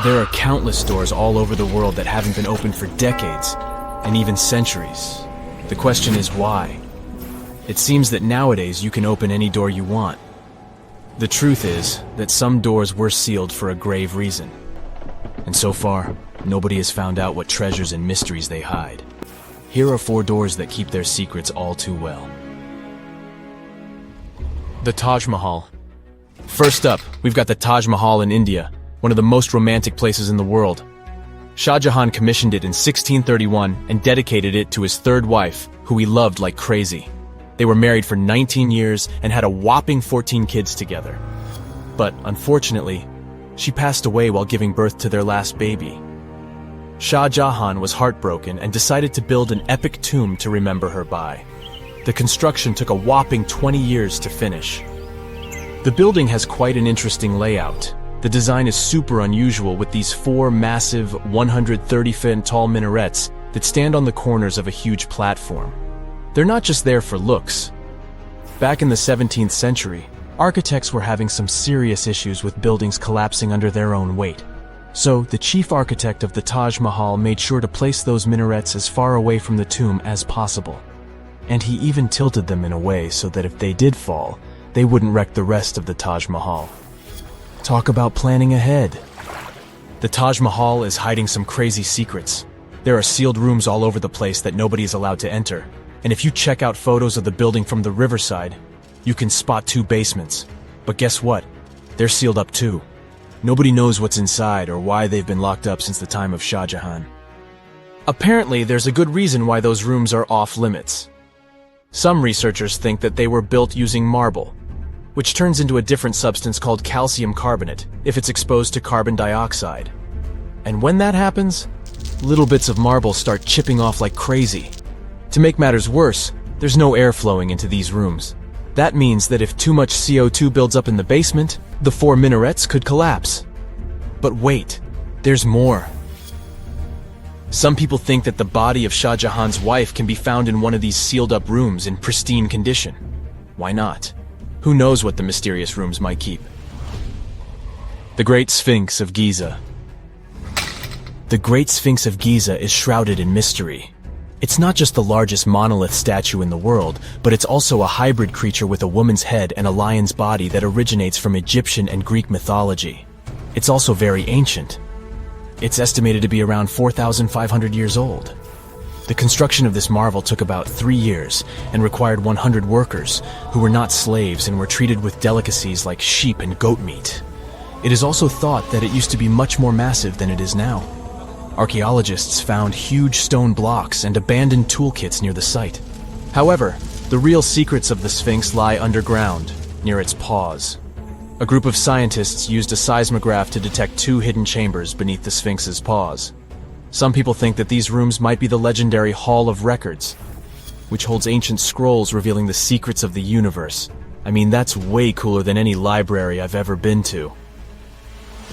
There are countless doors all over the world that haven't been opened for decades, and even centuries. The question is why? It seems that nowadays you can open any door you want. The truth is that some doors were sealed for a grave reason. And so far, nobody has found out what treasures and mysteries they hide. Here are 4 doors that keep their secrets all too well. The Taj Mahal. First up, we've got the Taj Mahal in India, one of the most romantic places in the world. Shah Jahan commissioned it in 1631 and dedicated it to his 3rd wife, who he loved like crazy. They were married for 19 years and had a whopping 14 kids together. But unfortunately, she passed away while giving birth to their last baby. Shah Jahan was heartbroken and decided to build an epic tomb to remember her by. The construction took a whopping 20 years to finish. The building has quite an interesting layout. The design is super unusual with these 4 massive 130-foot tall minarets that stand on the corners of a huge platform. They're not just there for looks. Back in the 17th century, architects were having some serious issues with buildings collapsing under their own weight. So, the chief architect of the Taj Mahal made sure to place those minarets as far away from the tomb as possible. And he even tilted them in a way so that if they did fall, they wouldn't wreck the rest of the Taj Mahal. Talk about planning ahead. The Taj Mahal is hiding some crazy secrets. There are sealed rooms all over the place that nobody is allowed to enter. And if you check out photos of the building from the riverside, you can spot 2 basements. But guess what? They're sealed up too. Nobody knows what's inside or why they've been locked up since the time of Shah Jahan. Apparently, there's a good reason why those rooms are off limits. Some researchers think that they were built using marble, which turns into a different substance called calcium carbonate if it's exposed to carbon dioxide. And when that happens, little bits of marble start chipping off like crazy. To make matters worse, there's no air flowing into these rooms. That means that if too much CO2 builds up in the basement, the 4 minarets could collapse. But wait, there's more. Some people think that the body of Shah Jahan's wife can be found in one of these sealed-up rooms in pristine condition. Why not? Who knows what the mysterious rooms might keep? The Great Sphinx of Giza. The Great Sphinx of Giza is shrouded in mystery. It's not just the largest monolith statue in the world, but it's also a hybrid creature with a woman's head and a lion's body that originates from Egyptian and Greek mythology. It's also very ancient. It's estimated to be around 4,500 years old. The construction of this marvel took about 3 years and required 100 workers who were not slaves and were treated with delicacies like sheep and goat meat. It is also thought that it used to be much more massive than it is now. Archaeologists found huge stone blocks and abandoned toolkits near the site. However, the real secrets of the Sphinx lie underground, near its paws. A group of scientists used a seismograph to detect 2 hidden chambers beneath the Sphinx's paws. Some people think that these rooms might be the legendary Hall of Records, which holds ancient scrolls revealing the secrets of the universe. I mean, that's way cooler than any library I've ever been to.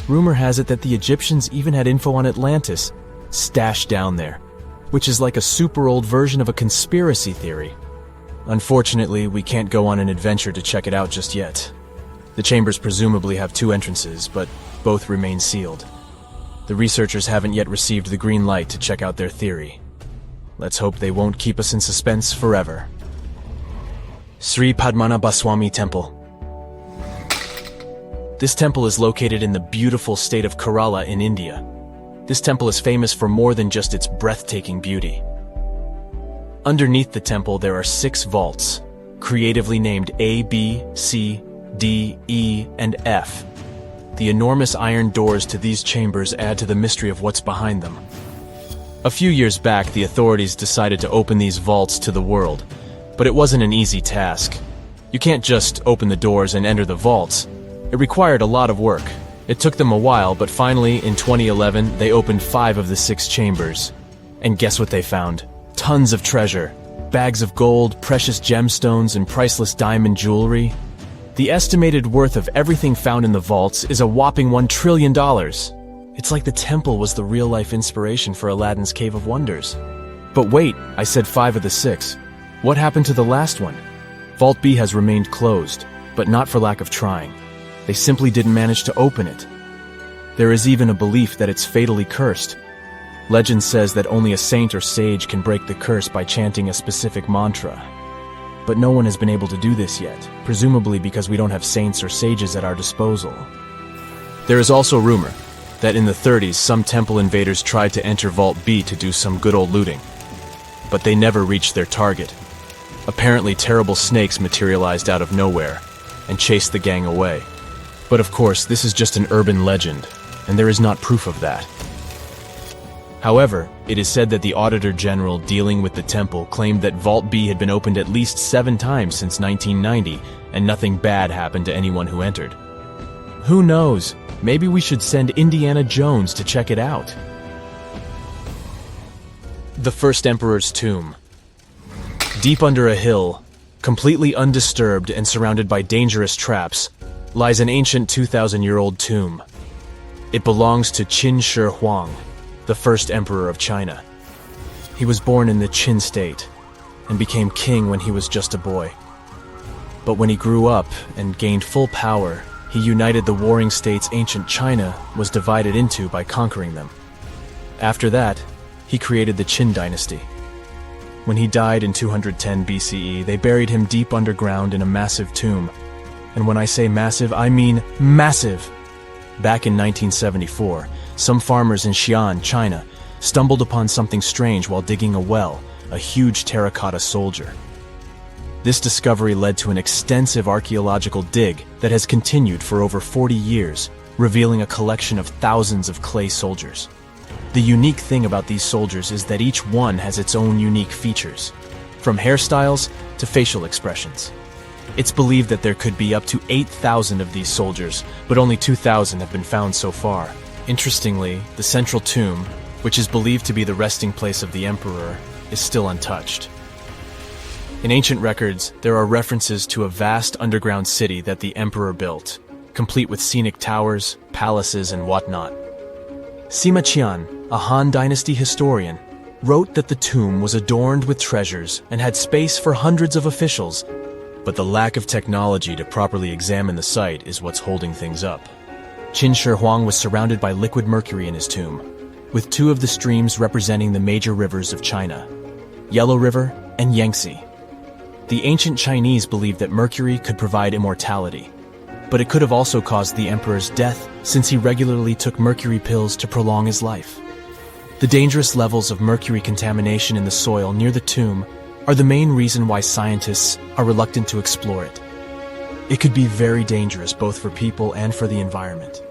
Rumor has it that the Egyptians even had info on Atlantis stashed down there, which is like a super old version of a conspiracy theory. Unfortunately, we can't go on an adventure to check it out just yet. The chambers presumably have 2 entrances, but both remain sealed. The researchers haven't yet received the green light to check out their theory. Let's hope they won't keep us in suspense forever. Sri Padmanabaswami Temple. This temple is located in the beautiful state of Kerala in India. This temple is famous for more than just its breathtaking beauty. Underneath the temple there are 6 vaults, creatively named A, B, C, D, E, and F. The enormous iron doors to these chambers add to the mystery of what's behind them. A few years back, the authorities decided to open these vaults to the world, but it wasn't an easy task. You can't just open the doors and enter the vaults. It required a lot of work. It took them a while, but finally, in 2011, they opened 5 of the 6 chambers. And guess what they found? Tons of treasure. Bags of gold, precious gemstones, and priceless diamond jewelry. The estimated worth of everything found in the vaults is a whopping $1 trillion. It's like the temple was the real-life inspiration for Aladdin's Cave of Wonders. But wait, I said 5 of the 6. What happened to the last one? Vault B has remained closed, but not for lack of trying. They simply didn't manage to open it. There is even a belief that it's fatally cursed. Legend says that only a saint or sage can break the curse by chanting a specific mantra. But no one has been able to do this yet, presumably because we don't have saints or sages at our disposal. There is also rumor that in the 30s some temple invaders tried to enter Vault B to do some good old looting, but they never reached their target. Apparently terrible snakes materialized out of nowhere and chased the gang away. But of course, this is just an urban legend, and there is not proof of that. However, it is said that the Auditor General dealing with the temple claimed that Vault B had been opened at least 7 times since 1990, and nothing bad happened to anyone who entered. Who knows? Maybe we should send Indiana Jones to check it out. The First Emperor's Tomb. Deep under a hill, completely undisturbed and surrounded by dangerous traps, lies an ancient 2,000-year-old tomb. It belongs to Qin Shi Huang, the first emperor of China. He was born in the Qin state and became king when he was just a boy. But when he grew up and gained full power, he united the warring states ancient China was divided into by conquering them. After that, he created the Qin dynasty. When he died in 210 BCE, they buried him deep underground in a massive tomb. And when I say massive, I mean massive! Back in 1974, some farmers in Xi'an, China, stumbled upon something strange while digging a well, a huge terracotta soldier. This discovery led to an extensive archaeological dig that has continued for over 40 years, revealing a collection of thousands of clay soldiers. The unique thing about these soldiers is that each one has its own unique features, from hairstyles to facial expressions. It's believed that there could be up to 8,000 of these soldiers, but only 2,000 have been found so far. Interestingly, the central tomb, which is believed to be the resting place of the emperor, is still untouched. In ancient records, there are references to a vast underground city that the emperor built, complete with scenic towers, palaces, and whatnot. Sima Qian, a Han Dynasty historian, wrote that the tomb was adorned with treasures and had space for hundreds of officials, but the lack of technology to properly examine the site is what's holding things up. Qin Shi Huang was surrounded by liquid mercury in his tomb, with 2 of the streams representing the major rivers of China, Yellow River and Yangtze. The ancient Chinese believed that mercury could provide immortality, but it could have also caused the emperor's death since he regularly took mercury pills to prolong his life. The dangerous levels of mercury contamination in the soil near the tomb are the main reason why scientists are reluctant to explore it. It could be very dangerous both for people and for the environment.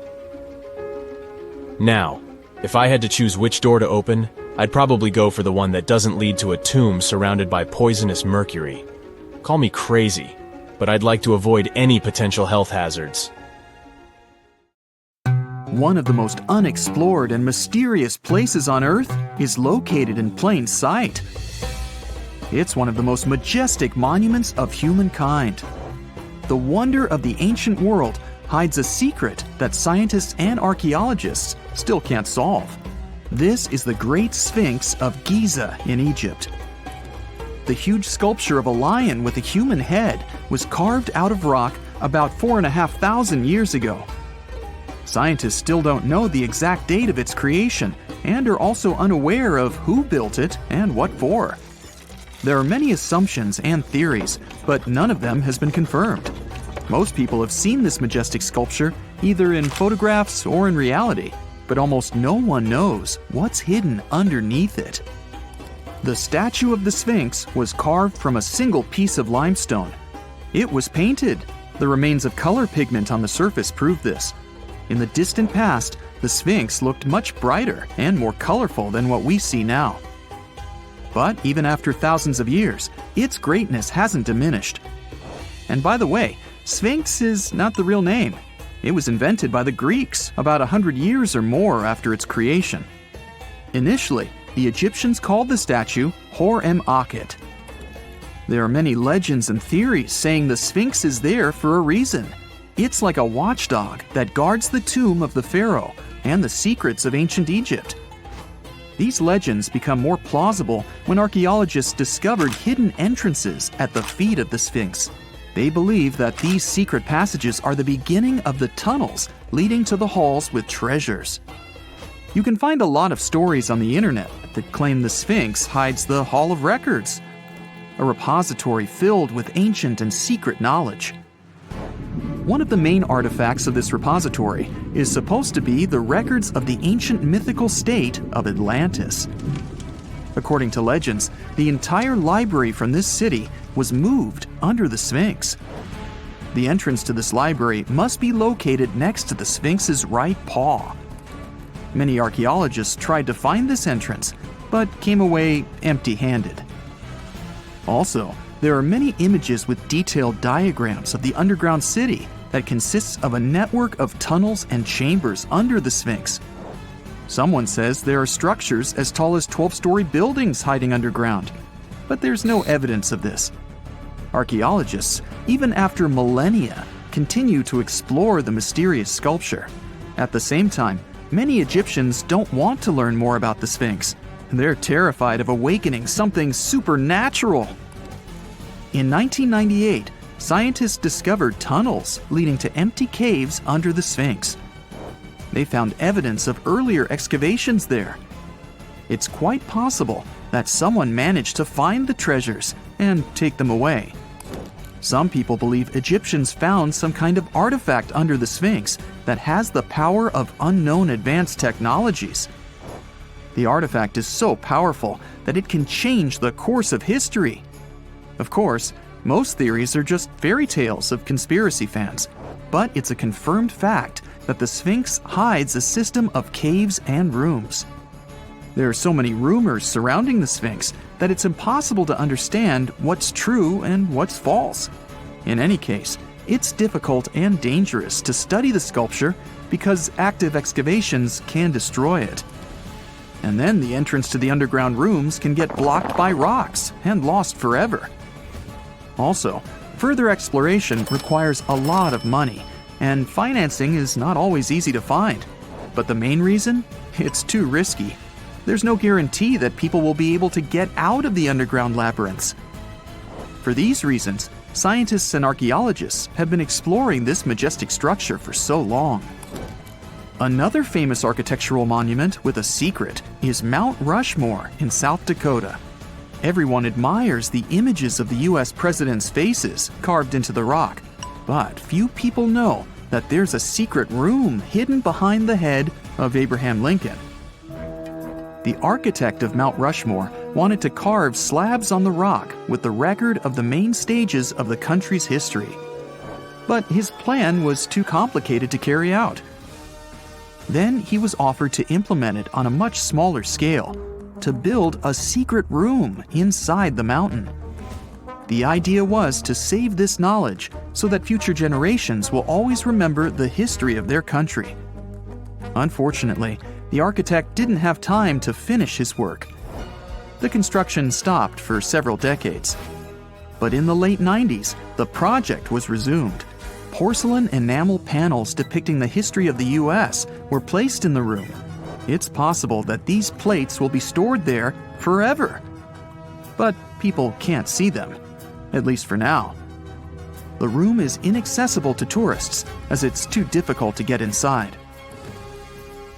Now, if I had to choose which door to open, I'd probably go for the one that doesn't lead to a tomb surrounded by poisonous mercury. Call me crazy, but I'd like to avoid any potential health hazards. One of the most unexplored and mysterious places on Earth is located in plain sight. It's one of the most majestic monuments of humankind. The wonder of the ancient world hides a secret that scientists and archaeologists still can't solve. This is the Great Sphinx of Giza in Egypt. The huge sculpture of a lion with a human head was carved out of rock about 4,500 years ago. Scientists still don't know the exact date of its creation and are also unaware of who built it and what for. There are many assumptions and theories, but none of them has been confirmed. Most people have seen this majestic sculpture either in photographs or in reality, but almost no one knows what's hidden underneath it. The statue of the Sphinx was carved from a single piece of limestone. It was painted. The remains of color pigment on the surface prove this. In the distant past, the Sphinx looked much brighter and more colorful than what we see now. But even after thousands of years, its greatness hasn't diminished. And by the way, Sphinx is not the real name. It was invented by the Greeks about 100 years or more after its creation. Initially, the Egyptians called the statue Hor-em-Akhet. There are many legends and theories saying the Sphinx is there for a reason. It's like a watchdog that guards the tomb of the pharaoh and the secrets of ancient Egypt. These legends become more plausible when archaeologists discovered hidden entrances at the feet of the Sphinx. They believe that these secret passages are the beginning of the tunnels leading to the halls with treasures. You can find a lot of stories on the internet that claim the Sphinx hides the Hall of Records, a repository filled with ancient and secret knowledge. One of the main artifacts of this repository is supposed to be the records of the ancient mythical state of Atlantis. According to legends, the entire library from this city was moved under the Sphinx. The entrance to this library must be located next to the Sphinx's right paw. Many archaeologists tried to find this entrance, but came away empty-handed. Also, there are many images with detailed diagrams of the underground city that consists of a network of tunnels and chambers under the Sphinx. Someone says there are structures as tall as 12-story buildings hiding underground, but there's no evidence of this. Archaeologists, even after millennia, continue to explore the mysterious sculpture. At the same time, many Egyptians don't want to learn more about the Sphinx. They're terrified of awakening something supernatural. In 1998, scientists discovered tunnels leading to empty caves under the Sphinx. They found evidence of earlier excavations there. It's quite possible that someone managed to find the treasures and take them away. Some people believe Egyptians found some kind of artifact under the Sphinx that has the power of unknown advanced technologies. The artifact is so powerful that it can change the course of history. Of course, most theories are just fairy tales of conspiracy fans, but it's a confirmed fact that the Sphinx hides a system of caves and rooms. There are so many rumors surrounding the Sphinx that it's impossible to understand what's true and what's false. In any case, it's difficult and dangerous to study the sculpture because active excavations can destroy it. And then the entrance to the underground rooms can get blocked by rocks and lost forever. Also, further exploration requires a lot of money, and financing is not always easy to find. But the main reason? It's too risky. There's no guarantee that people will be able to get out of the underground labyrinths. For these reasons, scientists and archaeologists have been exploring this majestic structure for so long. Another famous architectural monument with a secret is Mount Rushmore in South Dakota. Everyone admires the images of the US presidents' faces carved into the rock, but few people know that there's a secret room hidden behind the head of Abraham Lincoln. The architect of Mount Rushmore wanted to carve slabs on the rock with the record of the main stages of the country's history. But his plan was too complicated to carry out. Then he was offered to implement it on a much smaller scale, to build a secret room inside the mountain. The idea was to save this knowledge so that future generations will always remember the history of their country. Unfortunately, the architect didn't have time to finish his work. The construction stopped for several decades. But in the late 90s, the project was resumed. Porcelain enamel panels depicting the history of the US were placed in the room. It's possible that these plates will be stored there forever. But people can't see them, at least for now. The room is inaccessible to tourists as it's too difficult to get inside.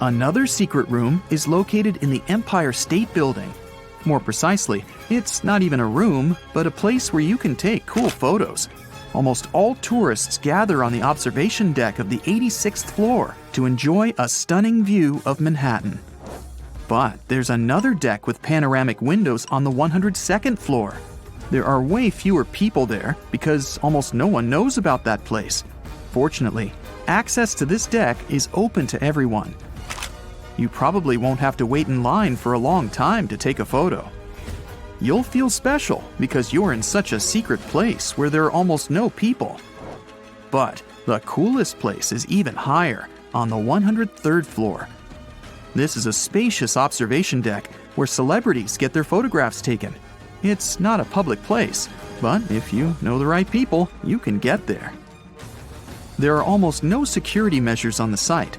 Another secret room is located in the Empire State Building. More precisely, it's not even a room, but a place where you can take cool photos. Almost all tourists gather on the observation deck of the 86th floor to enjoy a stunning view of Manhattan. But there's another deck with panoramic windows on the 102nd floor. There are way fewer people there because almost no one knows about that place. Fortunately, access to this deck is open to everyone. You probably won't have to wait in line for a long time to take a photo. You'll feel special because you're in such a secret place where there are almost no people. But the coolest place is even higher, on the 103rd floor. This is a spacious observation deck where celebrities get their photographs taken. It's not a public place, but if you know the right people, you can get there. There are almost no security measures on the site.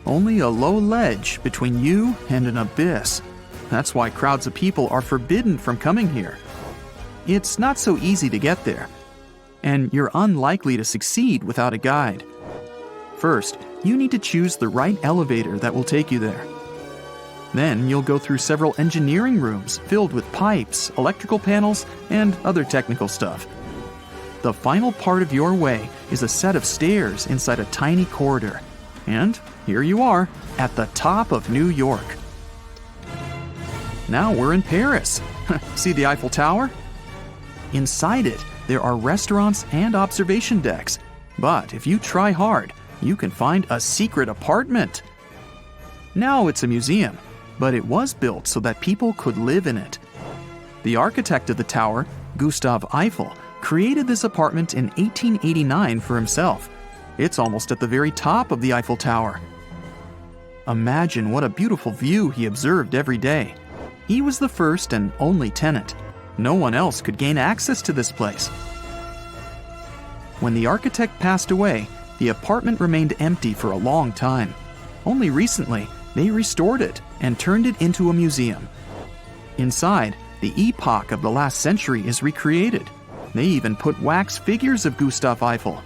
Only a low ledge between you and an abyss. That's why crowds of people are forbidden from coming here. It's not so easy to get there. and you're unlikely to succeed without a guide. First, you need to choose the right elevator that will take you there. Then you'll go through several engineering rooms filled with pipes, electrical panels, and other technical stuff. The final part of your way is a set of stairs inside a tiny corridor. And here you are, at the top of New York. Now we're in Paris. See the Eiffel Tower? Inside it, there are restaurants and observation decks. But if you try hard, you can find a secret apartment. Now it's a museum, but it was built so that people could live in it. The architect of the tower, Gustav Eiffel, created this apartment in 1889 for himself. It's almost at the very top of the Eiffel Tower. Imagine what a beautiful view he observed every day. He was the first and only tenant. No one else could gain access to this place. When the architect passed away, the apartment remained empty for a long time. Only recently, they restored it and turned it into a museum. Inside, the epoch of the last century is recreated. They even put wax figures of Gustav Eiffel,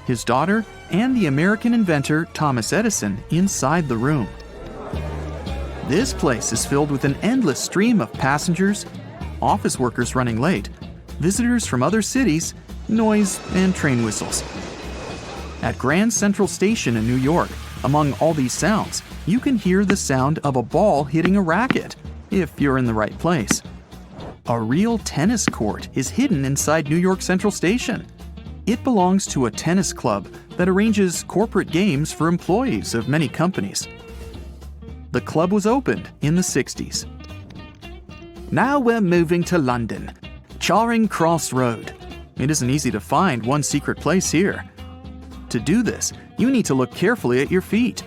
his daughter, and the American inventor Thomas Edison inside the room. This place is filled with an endless stream of passengers, office workers running late, visitors from other cities, noise, and train whistles. At Grand Central Station in New York, among all these sounds, you can hear the sound of a ball hitting a racket, if you're in the right place. A real tennis court is hidden inside New York Central Station. It belongs to a tennis club that arranges corporate games for employees of many companies. The club was opened in the 60s. Now we're moving to London, Charing Cross Road. It isn't easy to find one secret place here. To do this, you need to look carefully at your feet.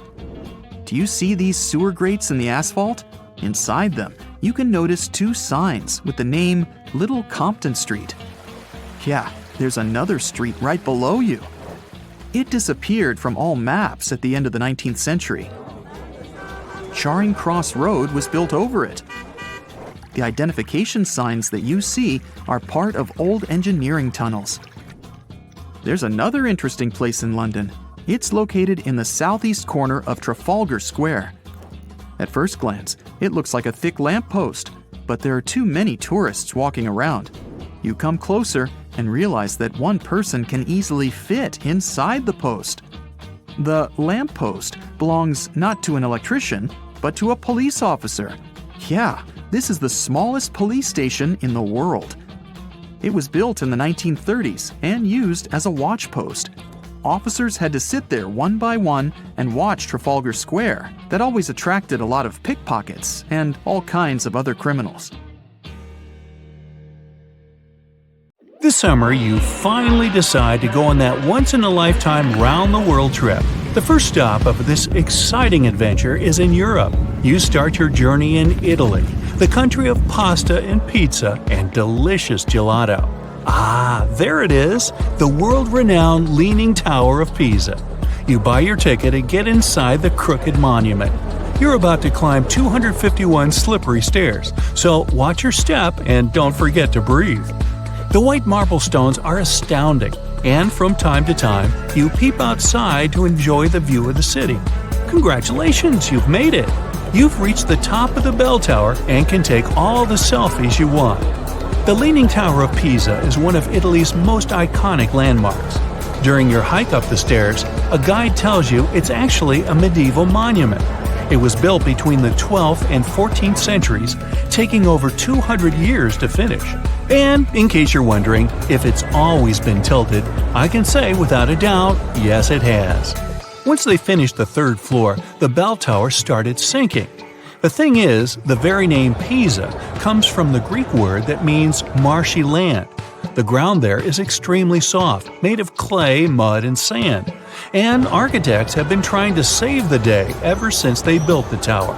Do you see these sewer grates in the asphalt? Inside them, you can notice two signs with the name Little Compton Street. Yeah, there's another street right below you. It disappeared from all maps at the end of the 19th century. Charing Cross Road was built over it. The identification signs that you see are part of old engineering tunnels. There's another interesting place in London. It's located in the southeast corner of Trafalgar Square. At first glance, it looks like a thick lamppost, but there are too many tourists walking around. You come closer and realize that one person can easily fit inside the post. The lamppost belongs not to an electrician, but to a police officer. Yeah, this is the smallest police station in the world. It was built in the 1930s and used as a watch post. Officers had to sit there one by one and watch Trafalgar Square. That always attracted a lot of pickpockets and all kinds of other criminals. This summer, you finally decide to go on that once-in-a-lifetime round-the-world trip. The first stop of this exciting adventure is in Europe. You start your journey in Italy, the country of pasta and pizza and delicious gelato. Ah, there it is, the world-renowned Leaning Tower of Pisa. You buy your ticket and get inside the crooked monument. You're about to climb 251 slippery stairs, so watch your step and don't forget to breathe. The white marble stones are astounding, and from time to time, you peep outside to enjoy the view of the city. Congratulations, you've made it! You've reached the top of the bell tower and can take all the selfies you want. The Leaning Tower of Pisa is one of Italy's most iconic landmarks. During your hike up the stairs, a guide tells you it's actually a medieval monument. It was built between the 12th and 14th centuries, taking over 200 years to finish. And in case you're wondering if it's always been tilted, I can say without a doubt, yes it has. Once they finished the third floor, the bell tower started sinking. The thing is, the very name Pisa comes from the Greek word that means marshy land. The ground there is extremely soft, made of clay, mud, and sand. And architects have been trying to save the day ever since they built the tower.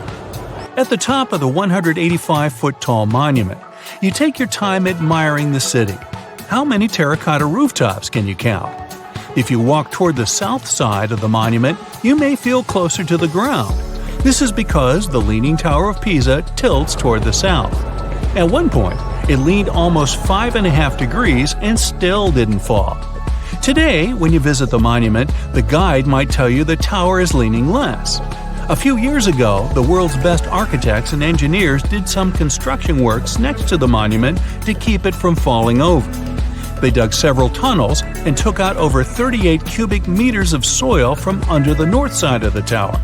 At the top of the 185-foot-tall monument, you take your time admiring the city. How many terracotta rooftops can you count? If you walk toward the south side of the monument, you may feel closer to the ground. This is because the Leaning Tower of Pisa tilts toward the south. At one point, it leaned almost 5.5 degrees and still didn't fall. Today, when you visit the monument, the guide might tell you the tower is leaning less. A few years ago, the world's best architects and engineers did some construction works next to the monument to keep it from falling over. They dug several tunnels and took out over 38 cubic meters of soil from under the north side of the tower.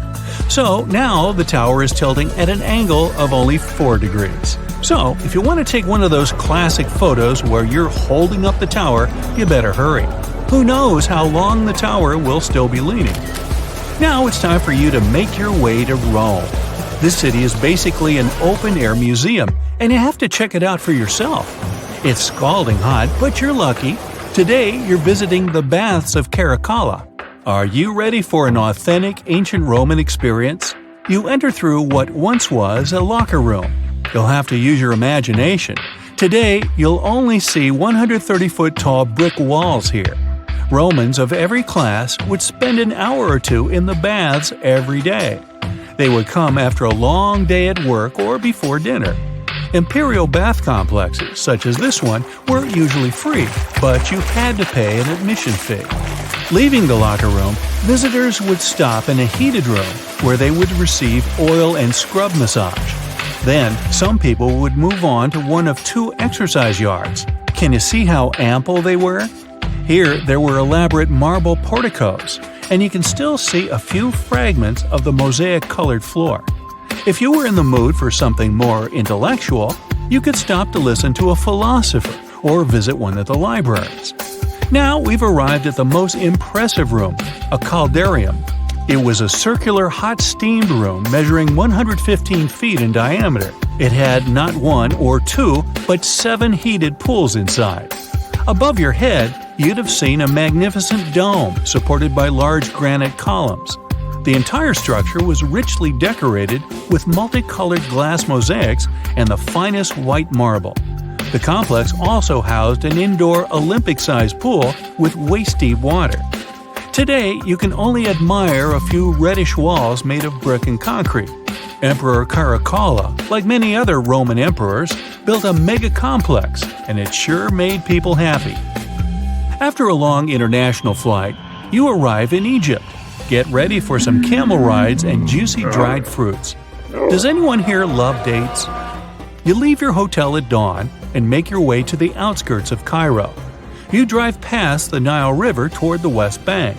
So now the tower is tilting at an angle of only 4 degrees. So if you want to take one of those classic photos where you're holding up the tower, you better hurry. Who knows how long the tower will still be leaning? Now it's time for you to make your way to Rome. This city is basically an open-air museum, and you have to check it out for yourself. It's scalding hot, but you're lucky. Today, you're visiting the baths of Caracalla. Are you ready for an authentic ancient Roman experience? You enter through what once was a locker room. You'll have to use your imagination. Today, you'll only see 130-foot-tall brick walls here. Romans of every class would spend an hour or two in the baths every day. They would come after a long day at work or before dinner. Imperial bath complexes, such as this one, were usually free, but you had to pay an admission fee. Leaving the locker room, visitors would stop in a heated room where they would receive oil and scrub massage. Then, some people would move on to one of 2 exercise yards. Can you see how ample they were? Here, there were elaborate marble porticos, and you can still see a few fragments of the mosaic-colored floor. If you were in the mood for something more intellectual, you could stop to listen to a philosopher or visit one of the libraries. Now we've arrived at the most impressive room, a caldarium. It was a circular hot steamed room measuring 115 feet in diameter. It had not 1 or 2, but 7 heated pools inside. Above your head, you'd have seen a magnificent dome supported by large granite columns. The entire structure was richly decorated with multicolored glass mosaics and the finest white marble. The complex also housed an indoor Olympic-sized pool with waist-deep water. Today, you can only admire a few reddish walls made of brick and concrete. Emperor Caracalla, like many other Roman emperors, built a mega-complex, and it sure made people happy. After a long international flight, you arrive in Egypt. Get ready for some camel rides and juicy dried fruits. Does anyone here love dates? You leave your hotel at dawn and make your way to the outskirts of Cairo. You drive past the Nile River toward the West Bank.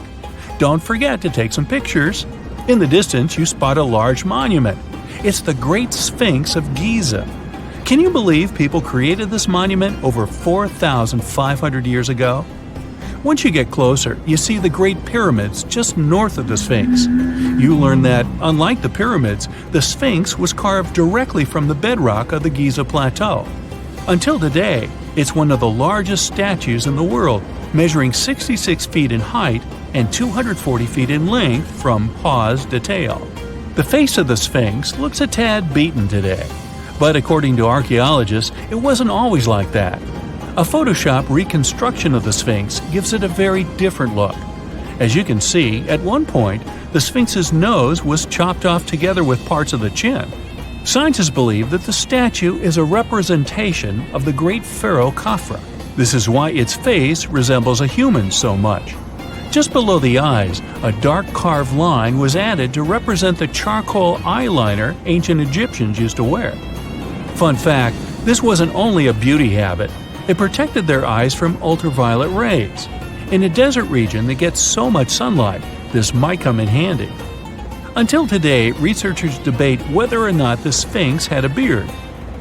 Don't forget to take some pictures. In the distance, you spot a large monument. It's the Great Sphinx of Giza. Can you believe people created this monument over 4,500 years ago? Once you get closer, you see the Great Pyramids just north of the Sphinx. You learn that, unlike the pyramids, the Sphinx was carved directly from the bedrock of the Giza Plateau. Until today, it's one of the largest statues in the world, measuring 66 feet in height and 240 feet in length from paws to tail. The face of the Sphinx looks a tad beaten today, but according to archaeologists, it wasn't always like that. A Photoshop reconstruction of the Sphinx gives it a very different look. As you can see, at one point, the Sphinx's nose was chopped off together with parts of the chin. Scientists believe that the statue is a representation of the great pharaoh Khafra. This is why its face resembles a human so much. Just below the eyes, a dark carved line was added to represent the charcoal eyeliner ancient Egyptians used to wear. Fun fact, this wasn't only a beauty habit. It protected their eyes from ultraviolet rays. In a desert region that gets so much sunlight, this might come in handy. Until today, researchers debate whether or not the Sphinx had a beard.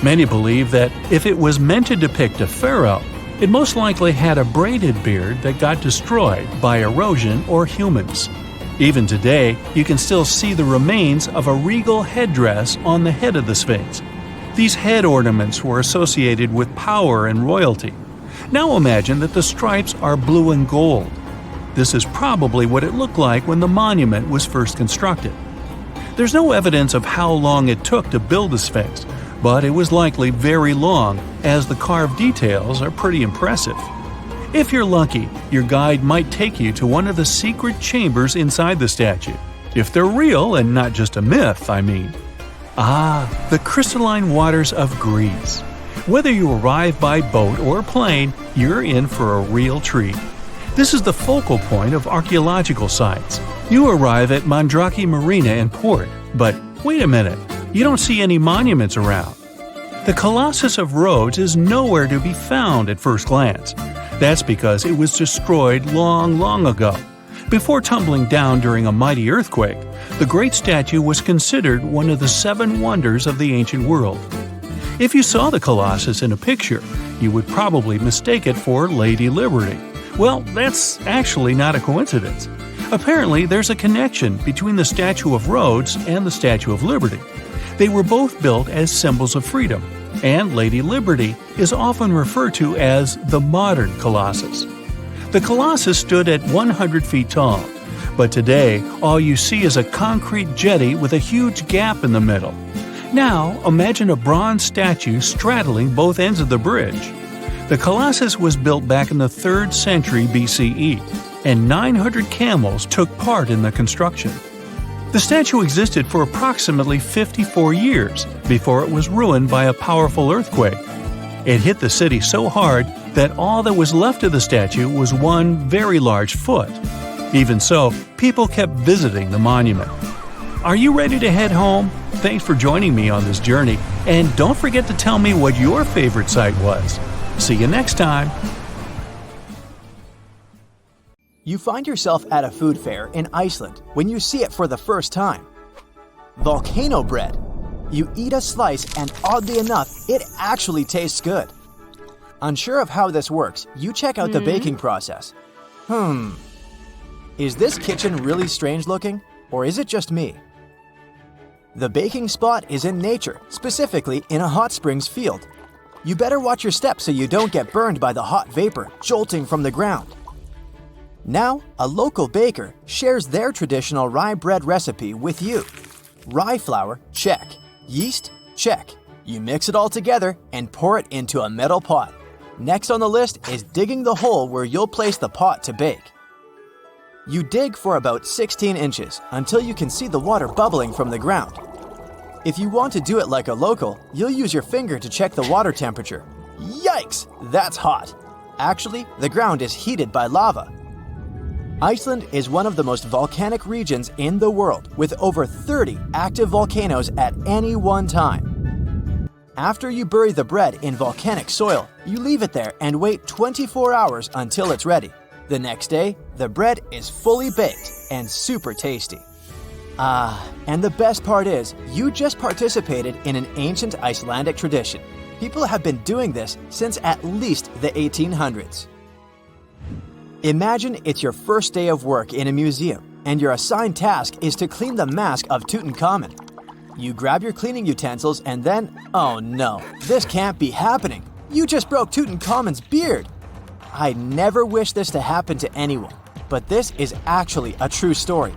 Many believe that if it was meant to depict a pharaoh, it most likely had a braided beard that got destroyed by erosion or humans. Even today, you can still see the remains of a regal headdress on the head of the Sphinx. These head ornaments were associated with power and royalty. Now imagine that the stripes are blue and gold. This is probably what it looked like when the monument was first constructed. There's no evidence of how long it took to build the Sphinx, but it was likely very long, as the carved details are pretty impressive. If you're lucky, your guide might take you to one of the secret chambers inside the statue. If they're real and not just a myth, I mean. The crystalline waters of Greece. Whether you arrive by boat or plane, you're in for a real treat. This is the focal point of archaeological sites. You arrive at Mandrake Marina in port, but wait a minute, you don't see any monuments around. The Colossus of Rhodes is nowhere to be found at first glance. That's because it was destroyed long ago. Before tumbling down during a mighty earthquake, the great statue was considered one of the 7 wonders of the ancient world. If you saw the Colossus in a picture, you would probably mistake it for Lady Liberty. Well, that's actually not a coincidence. Apparently, there's a connection between the Statue of Rhodes and the Statue of Liberty. They were both built as symbols of freedom, and Lady Liberty is often referred to as the modern Colossus. The Colossus stood at 100 feet tall, but today all you see is a concrete jetty with a huge gap in the middle. Now, imagine a bronze statue straddling both ends of the bridge. The Colossus was built back in the 3rd century BCE, and 900 camels took part in the construction. The statue existed for approximately 54 years before it was ruined by a powerful earthquake. It hit the city so hard that all that was left of the statue was one very large foot. Even so, people kept visiting the monument. Are you ready to head home? Thanks for joining me on this journey, and don't forget to tell me what your favorite site was. See you next time! You find yourself at a food fair in Iceland when you see it for the first time. Volcano bread. You eat a slice and oddly enough, it actually tastes good. Unsure of how this works, you check out the baking process. Is this kitchen really strange looking, or is it just me? The baking spot is in nature, specifically in a hot springs field. You better watch your steps so you don't get burned by the hot vapor jolting from the ground. Now, a local baker shares their traditional rye bread recipe with you. Rye flour, check. Yeast, check. You mix it all together and pour it into a metal pot. Next on the list is digging the hole where you'll place the pot to bake. You dig for about 16 inches until you can see the water bubbling from the ground. If you want to do it like a local, you'll use your finger to check the water temperature. Yikes, that's hot. Actually, the ground is heated by lava. Iceland is one of the most volcanic regions in the world, with over 30 active volcanoes at any one time. After you bury the bread in volcanic soil, you leave it there and wait 24 hours until it's ready. The next day, the bread is fully baked and super tasty. And the best part is, you just participated in an ancient Icelandic tradition. People have been doing this since at least the 1800s. Imagine it's your first day of work in a museum, and your assigned task is to clean the mask of Tutankhamun. You grab your cleaning utensils and then, oh no, this can't be happening. You just broke Tutankhamun's beard. I never wish this to happen to anyone, but this is actually a true story.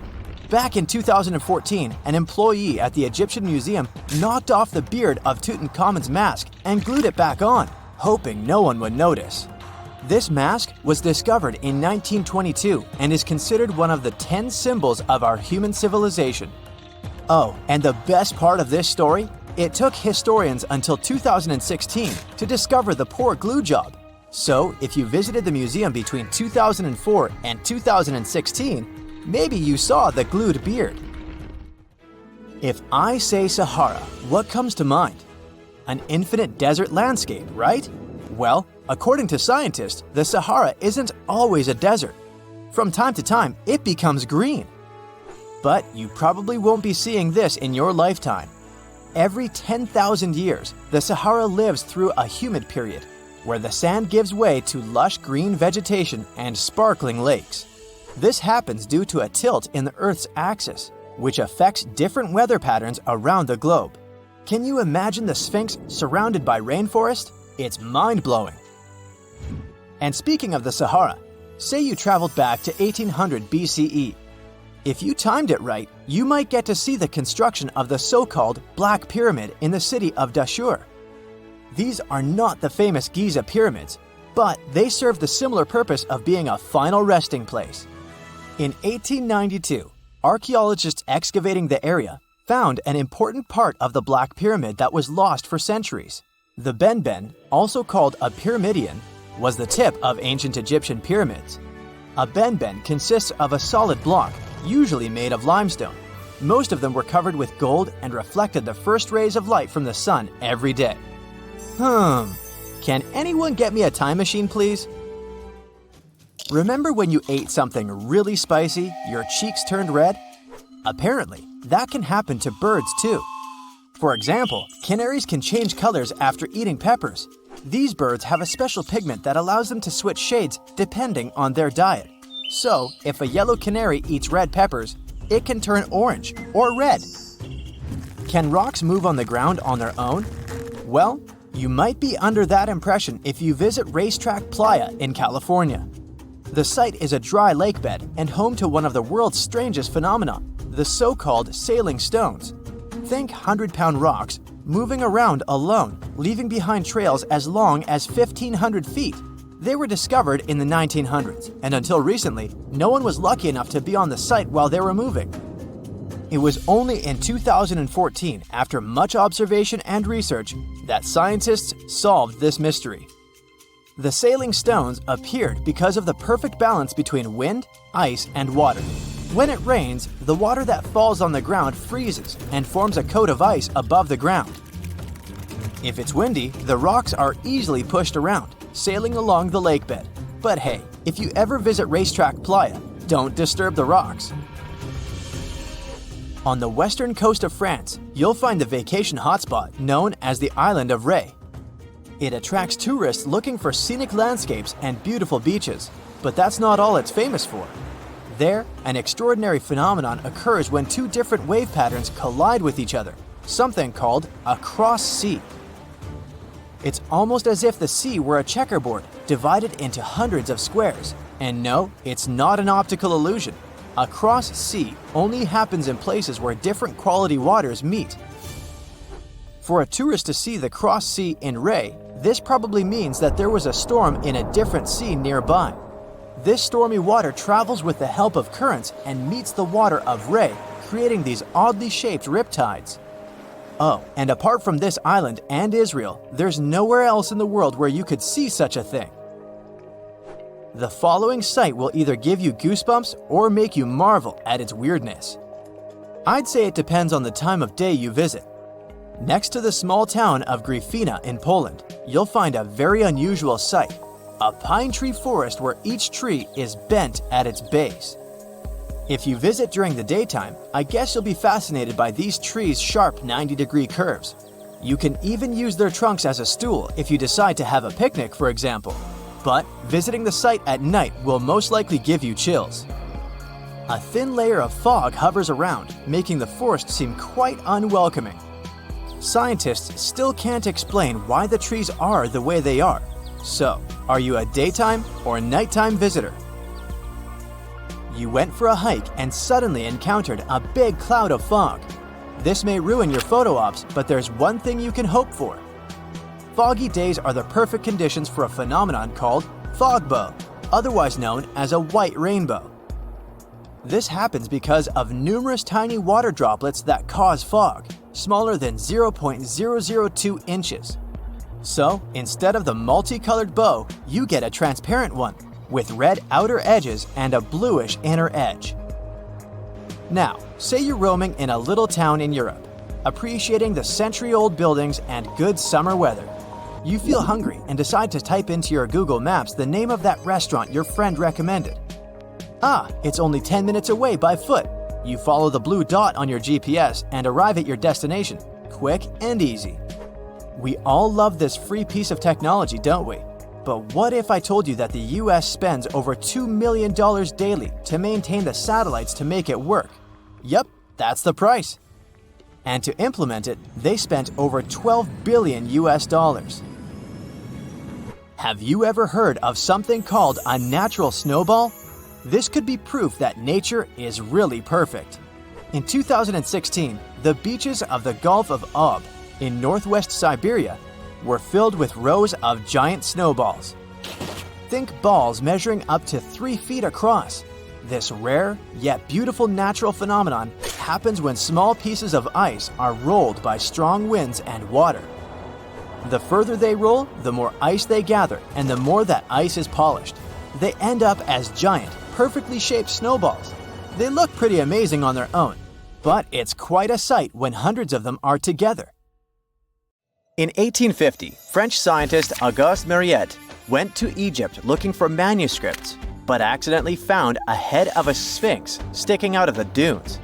Back in 2014, an employee at the Egyptian Museum knocked off the beard of Tutankhamun's mask and glued it back on, hoping no one would notice. This mask was discovered in 1922 and is considered one of the 10 symbols of our human civilization. Oh, and the best part of this story? It took historians until 2016 to discover the poor glue job. So, if you visited the museum between 2004 and 2016, maybe you saw the glued beard. If I say Sahara, what comes to mind? An infinite desert landscape, right? Well, according to scientists, the Sahara isn't always a desert. From time to time, it becomes green. But you probably won't be seeing this in your lifetime. Every 10,000 years, the Sahara lives through a humid period, where the sand gives way to lush green vegetation and sparkling lakes. This happens due to a tilt in the Earth's axis, which affects different weather patterns around the globe. Can you imagine the Sphinx surrounded by rainforest? It's mind-blowing. And speaking of the Sahara, say you traveled back to 1800 BCE. If you timed it right, you might get to see the construction of the so-called Black Pyramid in the city of Dashur. These are not the famous Giza pyramids, but they serve the similar purpose of being a final resting place. In 1892, archaeologists excavating the area found an important part of the Black Pyramid that was lost for centuries. The benben, also called a pyramidion, was the tip of ancient Egyptian pyramids. A benben consists of a solid block, usually made of limestone. Most of them were covered with gold and reflected the first rays of light from the sun every day. Can anyone get me a time machine, please? Remember when you ate something really spicy, your cheeks turned red? Apparently, that can happen to birds too. For example, canaries can change colors after eating peppers. These birds have a special pigment that allows them to switch shades depending on their diet. So, if a yellow canary eats red peppers, it can turn orange or red. Can rocks move on the ground on their own? Well, you might be under that impression if you visit Racetrack Playa in California. The site is a dry lake bed and home to one of the world's strangest phenomena, the so-called sailing stones. Think 100-pound rocks moving around alone, leaving behind trails as long as 1,500 feet. They were discovered in the 1900s, and until recently, no one was lucky enough to be on the site while they were moving. It was only in 2014, after much observation and research, that scientists solved this mystery. The sailing stones appeared because of the perfect balance between wind, ice, and water. When it rains, the water that falls on the ground freezes and forms a coat of ice above the ground. If it's windy, the rocks are easily pushed around, sailing along the lake bed. But hey, if you ever visit Racetrack Playa, don't disturb the rocks. On the western coast of France, you'll find the vacation hotspot known as the island of Ré. It attracts tourists looking for scenic landscapes and beautiful beaches, but that's not all it's famous for. There, an extraordinary phenomenon occurs when two different wave patterns collide with each other, something called a cross sea. It's almost as if the sea were a checkerboard divided into hundreds of squares. And no, it's not an optical illusion. A cross sea only happens in places where different quality waters meet. For a tourist to see the cross sea in Ré, this probably means that there was a storm in a different sea nearby. This stormy water travels with the help of currents and meets the water of Ré, creating these oddly shaped riptides. Oh, and apart from this island and Israel, there's nowhere else in the world where you could see such a thing. The following sight will either give you goosebumps or make you marvel at its weirdness. I'd say it depends on the time of day you visit. Next to the small town of Gryfina in Poland, you'll find a very unusual sight, a pine tree forest where each tree is bent at its base. If you visit during the daytime, I guess you'll be fascinated by these trees' sharp 90-degree curves. You can even use their trunks as a stool if you decide to have a picnic, for example. But visiting the site at night will most likely give you chills. A thin layer of fog hovers around, making the forest seem quite unwelcoming. Scientists still can't explain why the trees are the way they are. So, are you a daytime or nighttime visitor? You went for a hike and suddenly encountered a big cloud of fog. This may ruin your photo ops, but there's one thing you can hope for. Foggy days are the perfect conditions for a phenomenon called fog bow, otherwise known as a white rainbow. This happens because of numerous tiny water droplets that cause fog, smaller than 0.002 inches. So, instead of the multicolored bow, you get a transparent one, with red outer edges and a bluish inner edge. Now, say you're roaming in a little town in Europe, appreciating the century-old buildings and good summer weather. You feel hungry and decide to type into your Google Maps the name of that restaurant your friend recommended. It's only 10 minutes away by foot. You follow the blue dot on your GPS and arrive at your destination, quick and easy. We all love this free piece of technology, don't we? But what if I told you that the US spends over $2 million daily to maintain the satellites to make it work? Yep, that's the price. And to implement it, they spent over $12 billion US. Have you ever heard of something called a natural snowball? This could be proof that nature is really perfect. In 2016, the beaches of the Gulf of Ob in northwest Siberia were filled with rows of giant snowballs. Think balls measuring up to 3 feet across. This rare, yet beautiful natural phenomenon happens when small pieces of ice are rolled by strong winds and water. The further they roll, the more ice they gather, and the more that ice is polished. They end up as giant, perfectly shaped snowballs. They look pretty amazing on their own, but it's quite a sight when hundreds of them are together. In 1850, French scientist Auguste Mariette went to Egypt looking for manuscripts, but accidentally found a head of a sphinx sticking out of the dunes.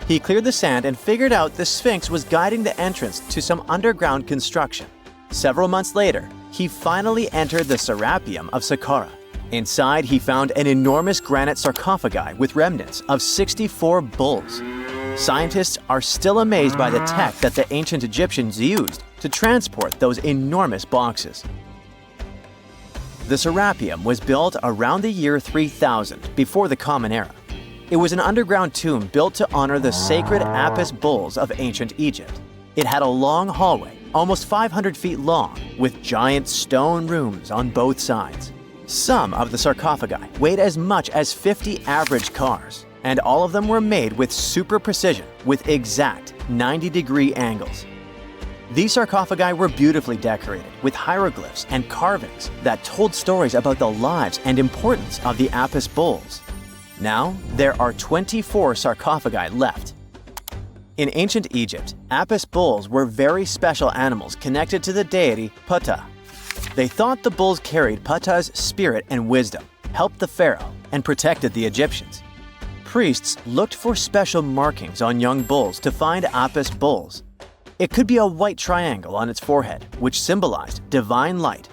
He cleared the sand and figured out the sphinx was guiding the entrance to some underground construction. Several months later, he finally entered the Serapeum of Saqqara. Inside, he found an enormous granite sarcophagi with remnants of 64 bulls. Scientists are still amazed by the tech that the ancient Egyptians used to transport those enormous boxes. The Serapeum was built around the year 3000 before the Common Era. It was an underground tomb built to honor the sacred Apis bulls of ancient Egypt. It had a long hallway, almost 500 feet long, with giant stone rooms on both sides. Some of the sarcophagi weighed as much as 50 average cars, and all of them were made with super precision with exact 90-degree angles. These sarcophagi were beautifully decorated with hieroglyphs and carvings that told stories about the lives and importance of the Apis bulls. Now, there are 24 sarcophagi left. In ancient Egypt, Apis bulls were very special animals connected to the deity Ptah. They thought the bulls carried Ptah's spirit and wisdom, helped the pharaoh, and protected the Egyptians. Priests looked for special markings on young bulls to find Apis bulls. It could be a white triangle on its forehead, which symbolized divine light,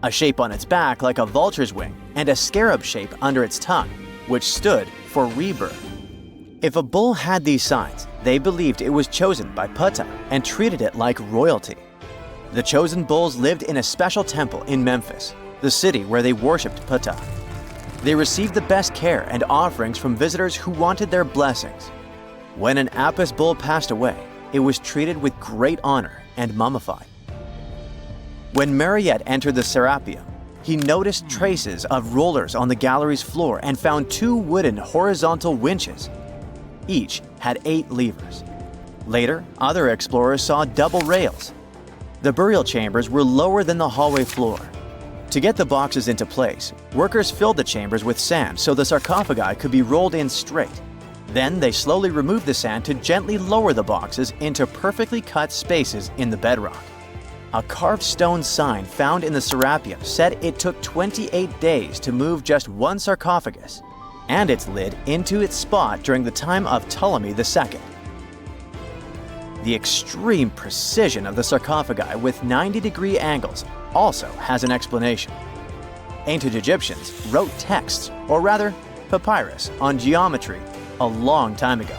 a shape on its back like a vulture's wing, and a scarab shape under its tongue, which stood for rebirth. If a bull had these signs, they believed it was chosen by Ptah and treated it like royalty. The chosen bulls lived in a special temple in Memphis, the city where they worshipped Ptah. They received the best care and offerings from visitors who wanted their blessings. When an Apis bull passed away, it was treated with great honor and mummified. When Mariette entered the Serapeum, he noticed traces of rollers on the gallery's floor and found 2 wooden horizontal winches. Each had 8 levers. Later, other explorers saw double rails. The burial chambers were lower than the hallway floor. To get the boxes into place, workers filled the chambers with sand so the sarcophagi could be rolled in straight. Then they slowly removed the sand to gently lower the boxes into perfectly cut spaces in the bedrock. A carved stone sign found in the Serapeum said it took 28 days to move just one sarcophagus and its lid into its spot during the time of Ptolemy II. The extreme precision of the sarcophagi with 90-degree angles also has an explanation. Ancient Egyptians wrote texts, or rather, papyrus, on geometry a long time ago.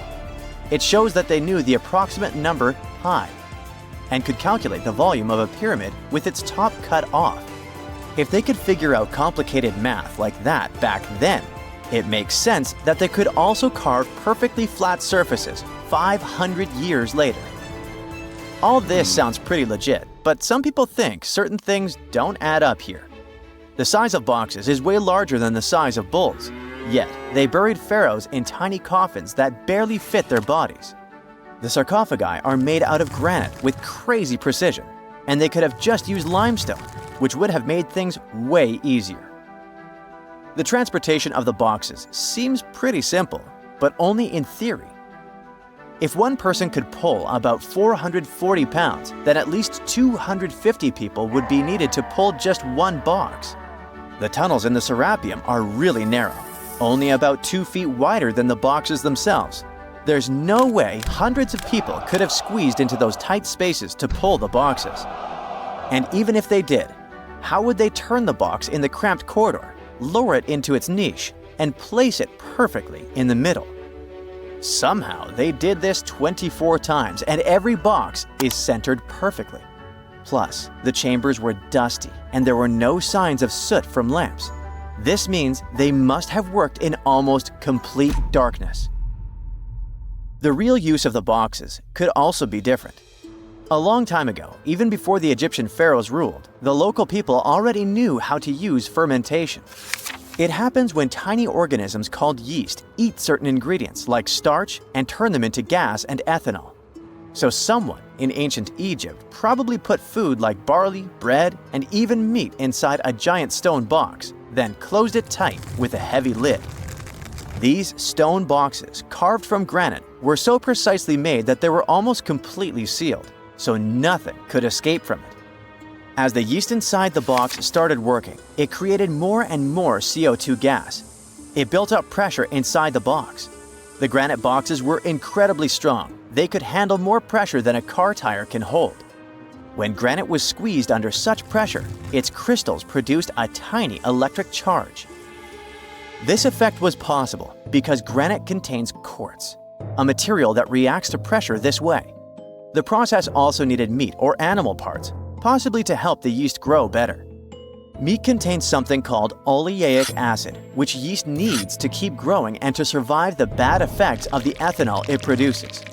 It shows that they knew the approximate number pi and could calculate the volume of a pyramid with its top cut off. If they could figure out complicated math like that back then, it makes sense that they could also carve perfectly flat surfaces 500 years later. All this sounds pretty legit, but some people think certain things don't add up here. The size of boxes is way larger than the size of bulls, yet they buried pharaohs in tiny coffins that barely fit their bodies. The sarcophagi are made out of granite with crazy precision, and they could have just used limestone, which would have made things way easier. The transportation of the boxes seems pretty simple, but only in theory. If one person could pull about 440 pounds, then at least 250 people would be needed to pull just one box. The tunnels in the Serapeum are really narrow, only about 2 feet wider than the boxes themselves. There's no way hundreds of people could have squeezed into those tight spaces to pull the boxes. And even if they did, how would they turn the box in the cramped corridor, lower it into its niche, and place it perfectly in the middle? Somehow, they did this 24 times, and every box is centered perfectly. Plus, the chambers were dusty, and there were no signs of soot from lamps. This means they must have worked in almost complete darkness. The real use of the boxes could also be different. A long time ago, even before the Egyptian pharaohs ruled, the local people already knew how to use fermentation. It happens when tiny organisms called yeast eat certain ingredients like starch and turn them into gas and ethanol. So someone in ancient Egypt probably put food like barley, bread, and even meat inside a giant stone box, then closed it tight with a heavy lid. These stone boxes, carved from granite, were so precisely made that they were almost completely sealed, so nothing could escape from it. As the yeast inside the box started working, it created more and more CO2 gas. It built up pressure inside the box. The granite boxes were incredibly strong. They could handle more pressure than a car tire can hold. When granite was squeezed under such pressure, its crystals produced a tiny electric charge. This effect was possible because granite contains quartz, a material that reacts to pressure this way. The process also needed meat or animal parts, possibly to help the yeast grow better. Meat contains something called oleic acid, which yeast needs to keep growing and to survive the bad effects of the ethanol it produces.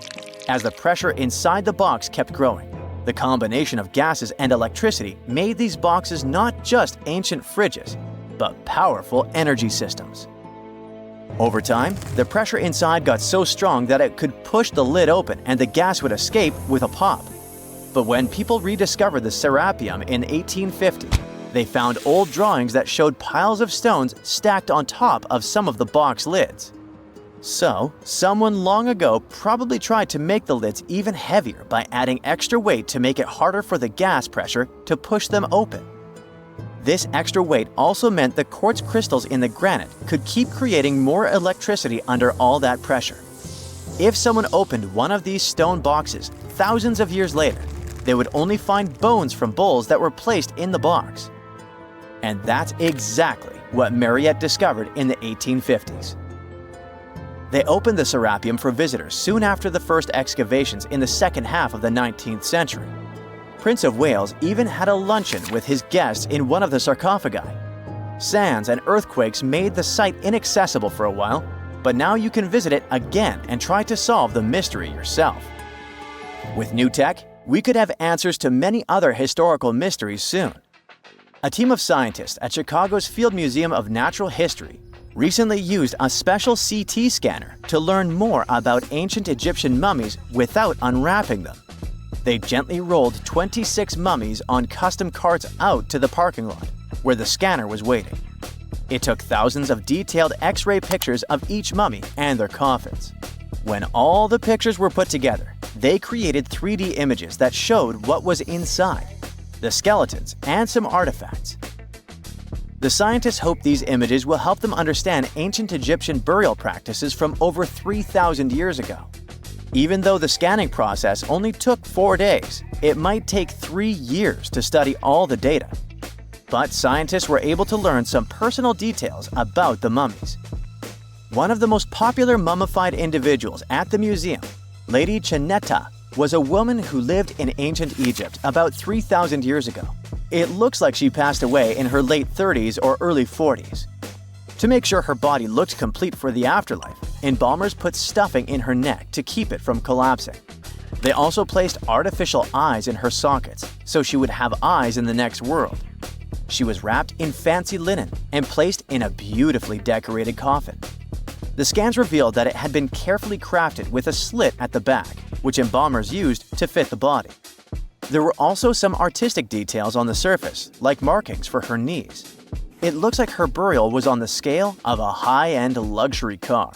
As the pressure inside the box kept growing, the combination of gases and electricity made these boxes not just ancient fridges, but powerful energy systems. Over time, the pressure inside got so strong that it could push the lid open and the gas would escape with a pop. But when people rediscovered the Serapeum in 1850, they found old drawings that showed piles of stones stacked on top of some of the box lids. So, someone long ago probably tried to make the lids even heavier by adding extra weight to make it harder for the gas pressure to push them open. This extra weight also meant the quartz crystals in the granite could keep creating more electricity under all that pressure. If someone opened one of these stone boxes thousands of years later, they would only find bones from bulls that were placed in the box. And that's exactly what Mariette discovered in the 1850s. They opened the Serapeum for visitors soon after the first excavations in the second half of the 19th century. Prince of Wales even had a luncheon with his guests in one of the sarcophagi. Sands and earthquakes made the site inaccessible for a while, but now you can visit it again and try to solve the mystery yourself. With new tech, we could have answers to many other historical mysteries soon. A team of scientists at Chicago's Field Museum of Natural History recently used a special CT scanner to learn more about ancient Egyptian mummies without unwrapping them. They gently rolled 26 mummies on custom carts out to the parking lot, where the scanner was waiting. It took thousands of detailed X-ray pictures of each mummy and their coffins. When all the pictures were put together, they created 3D images that showed what was inside, the skeletons, and some artifacts. The scientists hope these images will help them understand ancient Egyptian burial practices from over 3,000 years ago. Even though the scanning process only took 4 days, it might take 3 years to study all the data. But scientists were able to learn some personal details about the mummies. One of the most popular mummified individuals at the museum, Lady Chineta, was a woman who lived in ancient Egypt about 3,000 years ago. It looks like she passed away in her late 30s or early 40s. To make sure her body looked complete for the afterlife, embalmers put stuffing in her neck to keep it from collapsing. They also placed artificial eyes in her sockets, so she would have eyes in the next world. She was wrapped in fancy linen and placed in a beautifully decorated coffin. The scans revealed that it had been carefully crafted with a slit at the back, which embalmers used to fit the body. There were also some artistic details on the surface, like markings for her knees. It looks like her burial was on the scale of a high-end luxury car.